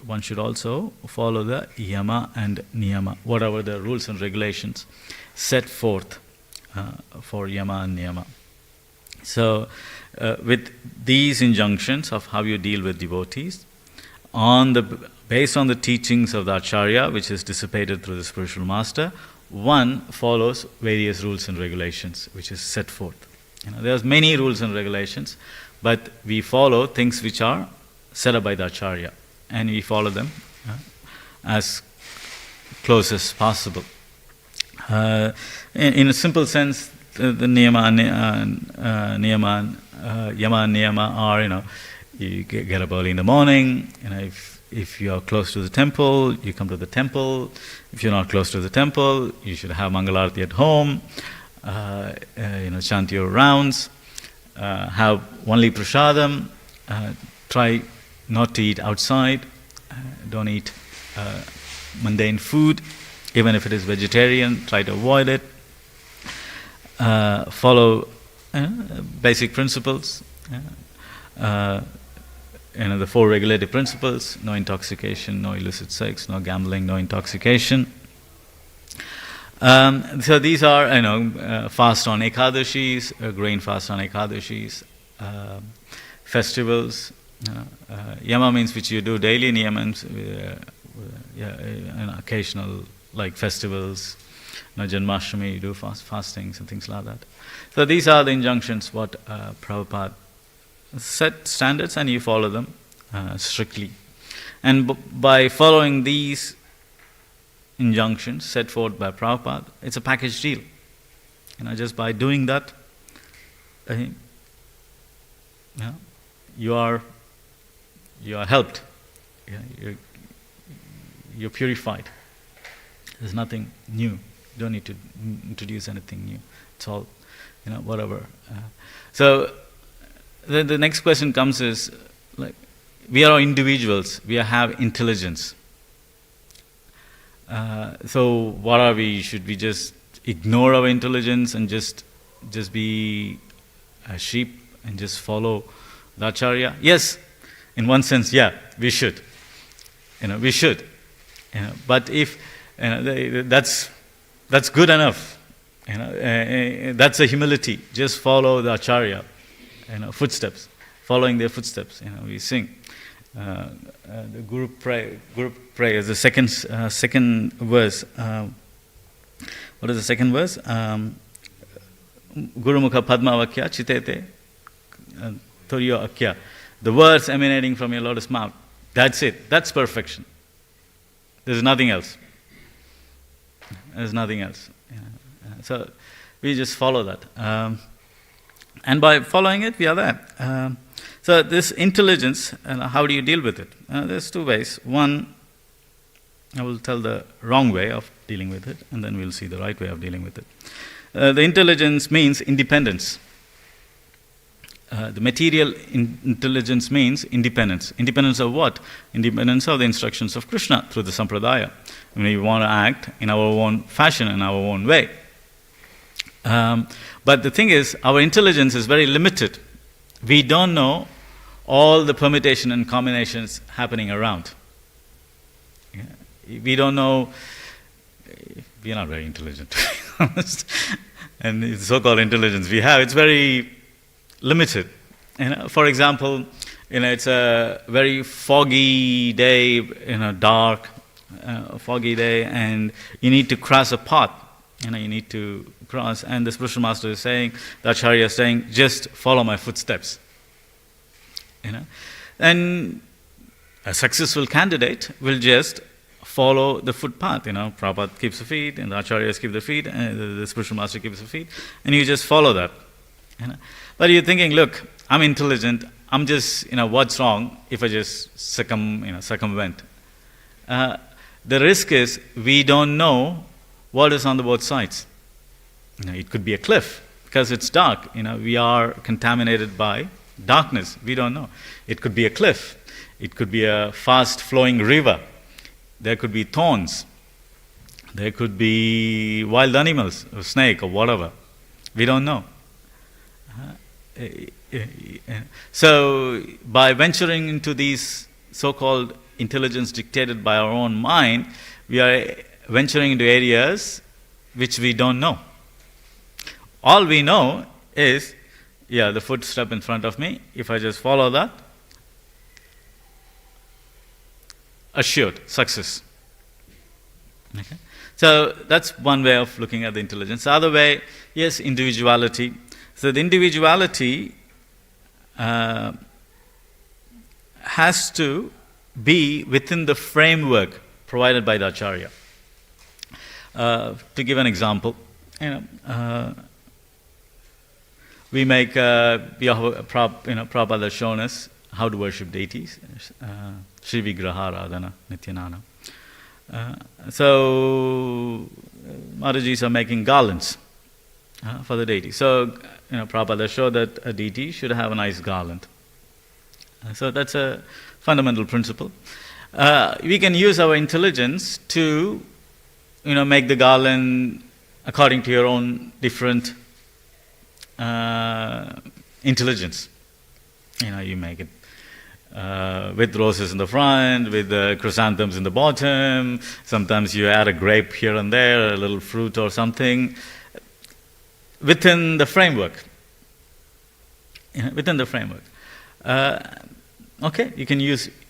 one should also follow the yama and niyama, whatever the rules and regulations set forth for yama and niyama. So with these injunctions of how you deal with devotees, based on the teachings of the Acharya, which is dissipated through the spiritual master, one follows various rules and regulations, which is set forth. There's many rules and regulations, but we follow things which are set up by the Acharya, and we follow them as close as possible. In a simple sense, the niyama, yama and niyama are, you get up early in the morning. If you are close to the temple, you come to the temple. If you're not close to the temple, you should have Mangalarti at home. Chant your rounds. Have only prasadam. Try not to eat outside. Don't eat mundane food, even if it is vegetarian. Try to avoid it. Follow basic principles. The 4 regulative principles: no intoxication, no illicit sex, no gambling, no intoxication. So these are, fast on Ekadashis, grain fast on Ekadashis, festivals. Yama means which you do daily, niyama means occasional, like festivals. Janmashtami, you do fastings and things like that. So these are the injunctions what Prabhupada set standards, and you follow them strictly. And by following these injunctions set forth by Prabhupada, it's a package deal. Just by doing that, you are helped. You're purified. There's nothing new. You don't need to introduce anything new. It's all, whatever. So the next question comes is, like, we are individuals. We have intelligence. So what are we? Should we just ignore our intelligence and just be a sheep and just follow the Acharya? Yes, in one sense, yeah, we should. We should. But if that's good enough. That's a humility. Just follow the Acharya. Footsteps, following their footsteps. We sing. The Guru pray is the second verse. What is the second verse? Guru Mukha Padma Vakya Chitete Toryo Akya. The words emanating from your lotus mouth. That's it. That's perfection. There's nothing else. There's nothing else. So we just follow that. And by following it, we are there. So this intelligence, how do you deal with it? There's 2 ways. One, I will tell the wrong way of dealing with it, and then we'll see the right way of dealing with it. The intelligence means independence. The material intelligence means independence. Independence of what? Independence of the instructions of Krishna through the sampradaya. We want to act in our own fashion, in our own way. But the thing is, our intelligence is very limited. We don't know all the permutation and combinations happening around. We don't know. We are not very intelligent, to be honest. And the so-called intelligence we have, it's very limited. For example, it's a very foggy day, dark, foggy day, and you need to cross a path. You need to cross, and the spiritual master is saying, the Acharya is saying, just follow my footsteps. And a successful candidate will just follow the footpath. Prabhupada keeps the feet, and the Acharyas keep the feet, and the spiritual master keeps the feet, and you just follow that. But you're thinking, look, I'm intelligent. I'm just, what's wrong if I just circumvent? The risk is we don't know what is on the both sides. It could be a cliff because it's dark. We are contaminated by darkness. We don't know. It could be a cliff. It could be a fast-flowing river. There could be thorns. There could be wild animals, a snake or whatever. We don't know. So by venturing into these so-called intelligence dictated by our own mind, we are venturing into areas which we don't know. All we know is, the footstep in front of me. If I just follow that, assured success. Okay? So that's one way of looking at the intelligence. The other way, yes, individuality. So the individuality has to be within the framework provided by the Acharya. To give an example, we make Prabhupada has shown us how to worship deities, Shri Vigraha Radhana Nityanana. So Maharajas are making garlands for the deity. So Prabhupada showed that a deity should have a nice garland. So that's a fundamental principle. We can use our intelligence to make the garland according to your own different intelligence. You make it with roses in the front, with chrysanthemums in the bottom. Sometimes you add a grape here and there, a little fruit or something. Within the framework. Within the framework. Okay, you can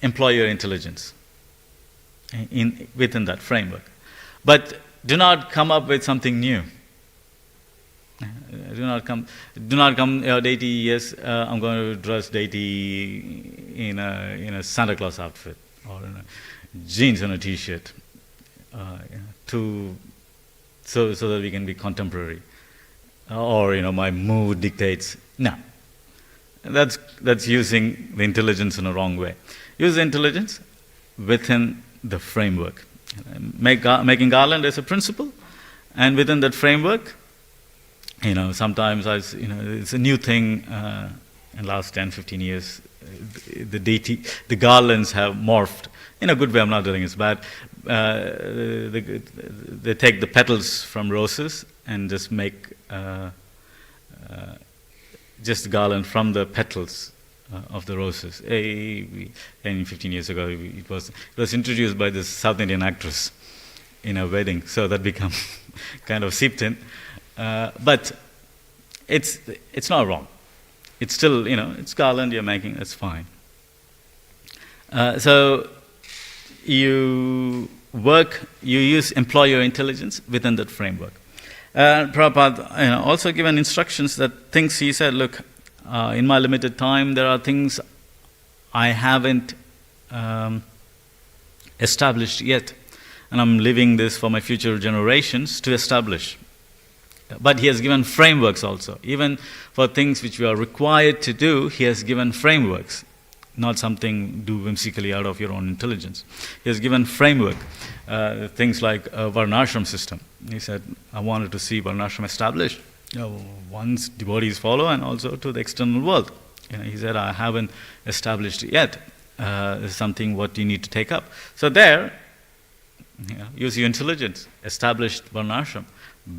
employ your intelligence within that framework. But do not come up with something new. Do not come, deity, yes, I'm going to dress deity in a Santa Claus outfit, or in a jeans and a t-shirt, so that we can be contemporary. Or, my mood dictates. No. That's using the intelligence in a wrong way. Use the intelligence within the framework. Making garland is a principle, and within that framework, sometimes it's a new thing in the last 10, 15 years. The garlands have morphed. In a good way, I'm not telling it's bad. They take the petals from roses and just make just garland from the petals of the roses. 10, 15 years ago, it was introduced by this South Indian actress in a wedding, so that became kind of seeped in. But it's not wrong. It's still, it's garland you're making, that's fine. So you employ your intelligence within that framework. Prabhupada also given instructions that things he said, look, in my limited time, there are things I haven't established yet, and I'm leaving this for my future generations to establish. But he has given frameworks also. Even for things which we are required to do, he has given frameworks, not something do whimsically out of your own intelligence. He has given framework, things like a varnashram system. He said, I wanted to see varnashram established. Once devotees follow, and also to the external world. He said, I haven't established it yet. This is something what you need to take up. So there, use your intelligence, establish varnashram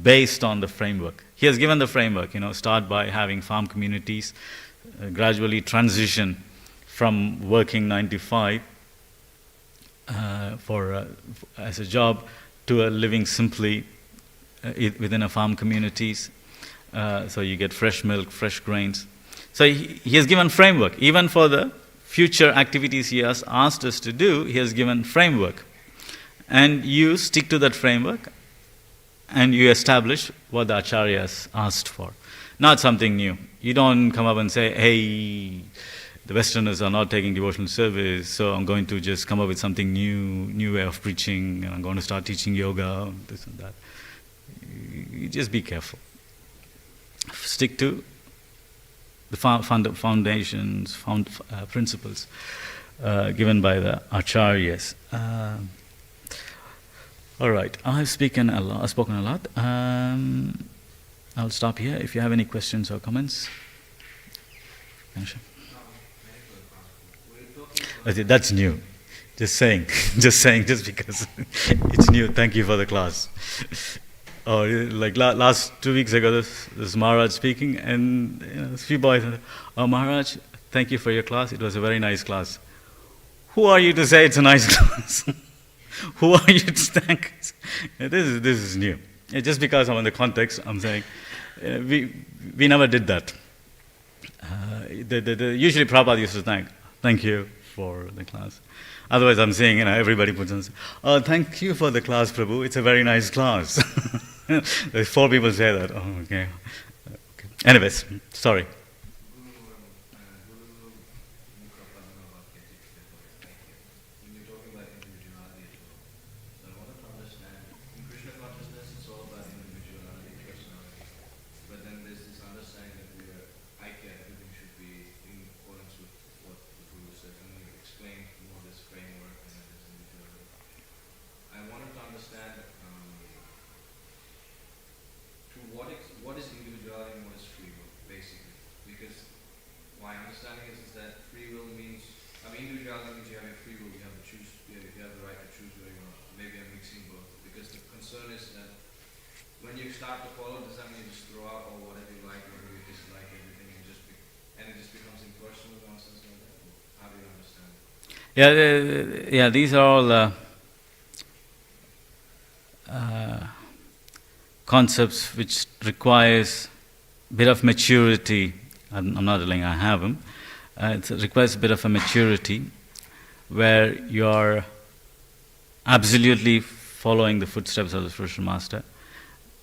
based on the framework. He has given the framework, start by having farm communities, gradually transition from working 9 to 5 as a job to a living simply within a farm communities. So you get fresh milk, fresh grains. So he has given framework. Even for the future activities he has asked us to do, he has given framework. And you stick to that framework, and you establish what the Acharya has asked for. Not something new. You don't come up and say, hey, the Westerners are not taking devotional service, so I'm going to just come up with something new way of preaching, and I'm going to start teaching yoga, this and that. You just be careful. Stick to the foundations, principles given by the Acharyas. All right, I've spoken a lot. I'll stop here. If you have any questions or comments. That's new. Just saying, just because it's new. Thank you for the class. Or like last 2 weeks ago, this Maharaj speaking, and a few boys said, "Oh Maharaj, thank you for your class. It was a very nice class." Who are you to say it's a nice class? Who are you to thank? This is new. Just because I'm in the context, I'm saying we never did that. Usually Prabhupada used to thank you for the class. Otherwise, I'm saying, everybody puts on, oh, thank you for the class, Prabhu. It's a very nice class. There's 4 people say that. Oh, okay. Anyways, sorry. Yeah, these are all concepts which requires a bit of maturity. I'm not telling I have them. It requires a bit of a maturity where you're absolutely following the footsteps of the spiritual master,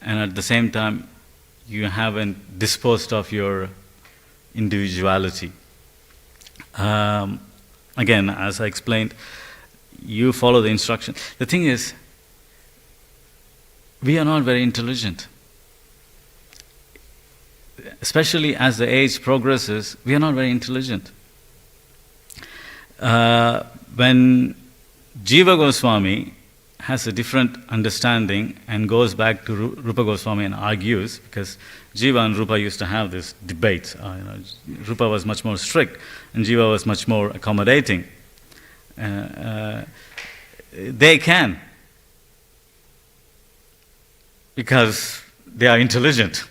and at the same time you haven't disposed of your individuality. Again, as I explained, you follow the instruction. The thing is, we are not very intelligent. Especially as the age progresses, we are not very intelligent. When Jiva Goswami has a different understanding and goes back to Rupa Goswami and argues, because Jiva and Rupa used to have this debate. Rupa was much more strict and Jiva was much more accommodating. They can, because they are intelligent.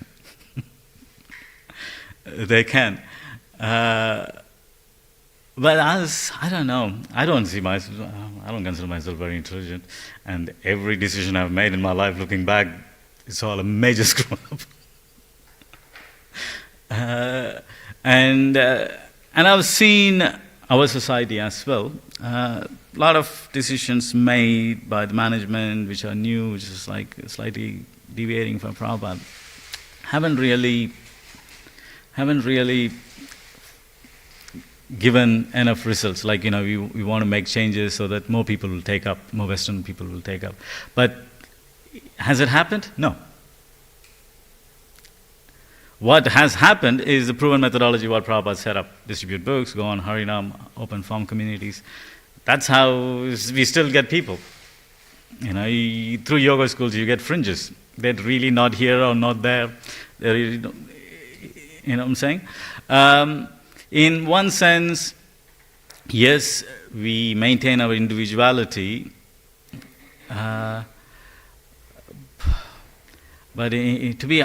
They can. But I don't know. I don't consider myself very intelligent. And every decision I've made in my life, looking back, it's all a major screw up. And I've seen our society as well. A lot of decisions made by the management which are new, which is like slightly deviating from Prabhupada, haven't really given enough results. Like, we want to make changes so that more people will take up, more Western people will take up. But has it happened? No. What has happened is the proven methodology what Prabhupada set up. Distribute books, go on Harinam, open farm communities. That's how we still get people. Through yoga schools you get fringes. They're really not here or not there. They're really, you know what I'm saying? In one sense, yes, we maintain our individuality, but to be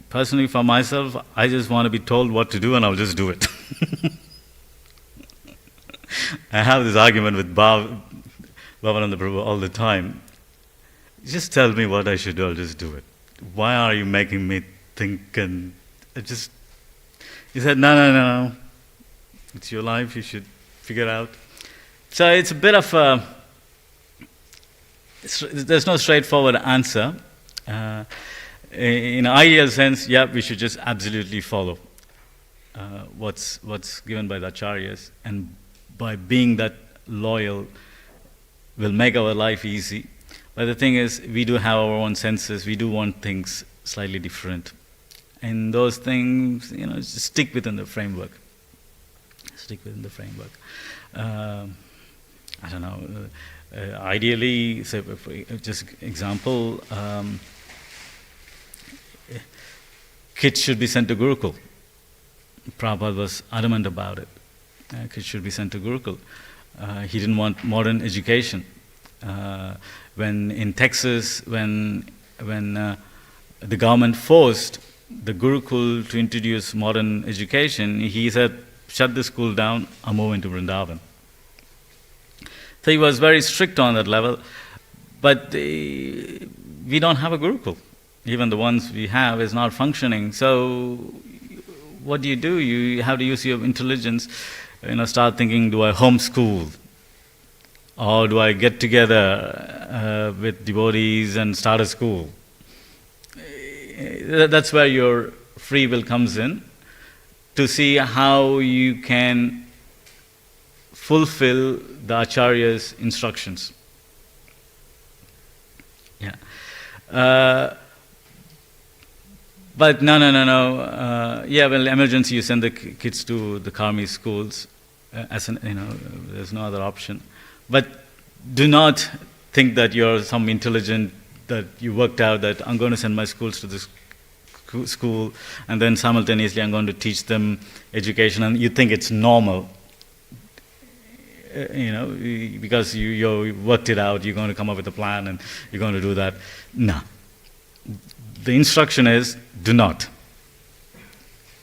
personally for myself, I just want to be told what to do and I'll just do it. I have this argument with Bhavananda Prabhu all the time. Just tell me what I should do, I'll just do it. Why are you making me think? And he said, no. It's your life, you should figure out. So it's a bit of there's no straightforward answer. In an ideal sense, we should just absolutely follow what's given by the acharyas, and by being that loyal will make our life easy. But the thing is, we do have our own senses, we do want things slightly different. And those things, just stick within the framework. I don't know. Ideally, say, just example, kids should be sent to Gurukul. Prabhupada was adamant about it. Kids should be sent to Gurukul. He didn't want modern education. When in Texas, when the government forced the Gurukul to introduce modern education, he said, shut the school down, I'm moving to Vrindavan. So he was very strict on that level, but we don't have a Gurukul. Even the ones we have is not functioning. So what do? You have to use your intelligence, start thinking, do I homeschool? Or do I get together with devotees and start a school? That's where your free will comes in, to see how you can fulfill the Acharya's instructions. Yeah. But no. Yeah, well, emergency, you send the kids to the Karmi schools. There's no other option. But do not think that you're some intelligent, that you worked out that I'm going to send my schools to this school, and then simultaneously I'm going to teach them education, and you think it's normal. Because you worked it out, you're going to come up with a plan and you're going to do that. No. The instruction is, do not.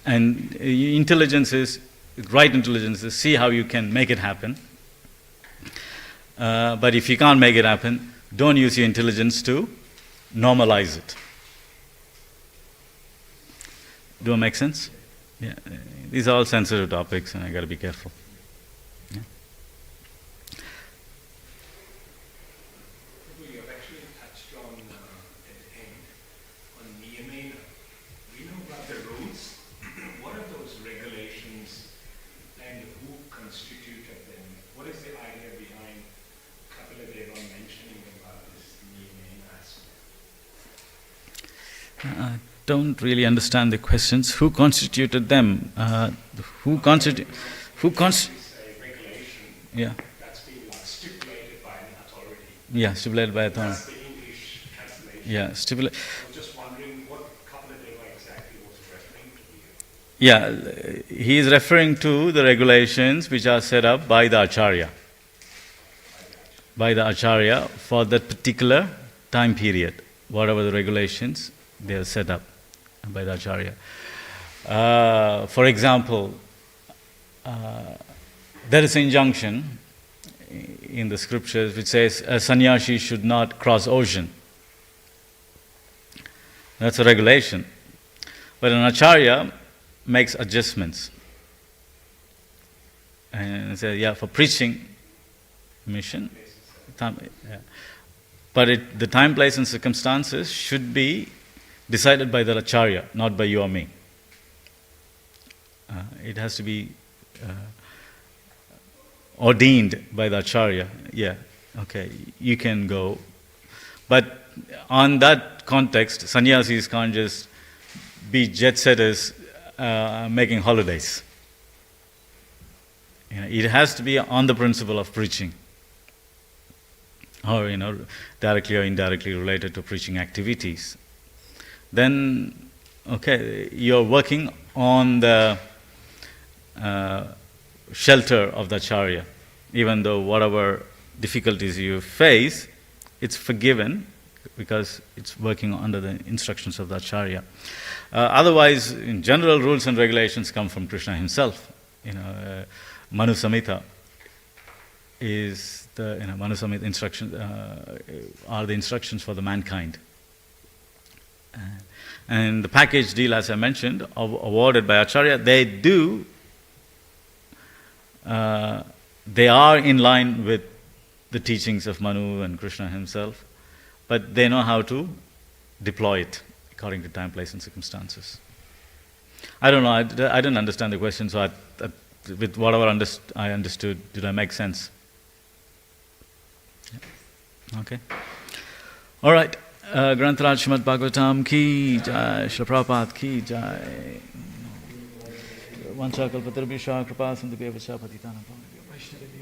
And right intelligence is, see how you can make it happen. But if you can't make it happen, don't use your intelligence to normalize it. Do it make sense? Yeah. These are all sensitive topics, and I got to be careful. Yeah. You have actually touched on at the end on niyamena. We know about the rules. What are those regulations, and who constituted them? What is the idea behind Kapila mentioning about this niyamena aspect? Don't really understand the questions. Who constituted them? Who constituted? Regulation. Yeah. That's been stipulated by an authority. Yeah, stipulated by authority. That's the English translation. Yeah, stipulated. I'm just wondering what Kapila exactly was referring to here. Yeah, he is referring to the regulations which are set up by the Acharya. By the Acharya for that particular time period. Whatever the regulations they are set up by the Acharya. For example, there is an injunction in the scriptures which says a sannyasi should not cross ocean. That's a regulation. But an Acharya makes adjustments. And says, for preaching mission, but the time, place and circumstances should be decided by the Acharya, not by you or me. It has to be ordained by the Acharya. Yeah, okay, you can go. But on that context, sannyasis can't just be jet setters making holidays. It has to be on the principle of preaching. Or, directly or indirectly related to preaching activities. Then, you're working on the shelter of the Acharya. Even though whatever difficulties you face, it's forgiven because it's working under the instructions of the Acharya. Otherwise, in general, rules and regulations come from Krishna himself. Manu Samhita is the Manu Samhita instructions are the instructions for the mankind. And the package deal, as I mentioned, awarded by Acharya, they are in line with the teachings of Manu and Krishna himself, but they know how to deploy it according to time, place, and circumstances. I don't know. I didn't understand the question, so with whatever I understood, did I make sense? Yeah. Okay. All right. Grantaraj Srimad Bhagavatam ki jai, Srila Prabhupada ki jai. Vancha kalpatarubhisha kripa sindhubhya vacha patitanam pavanebhyo Vaishnavebhyo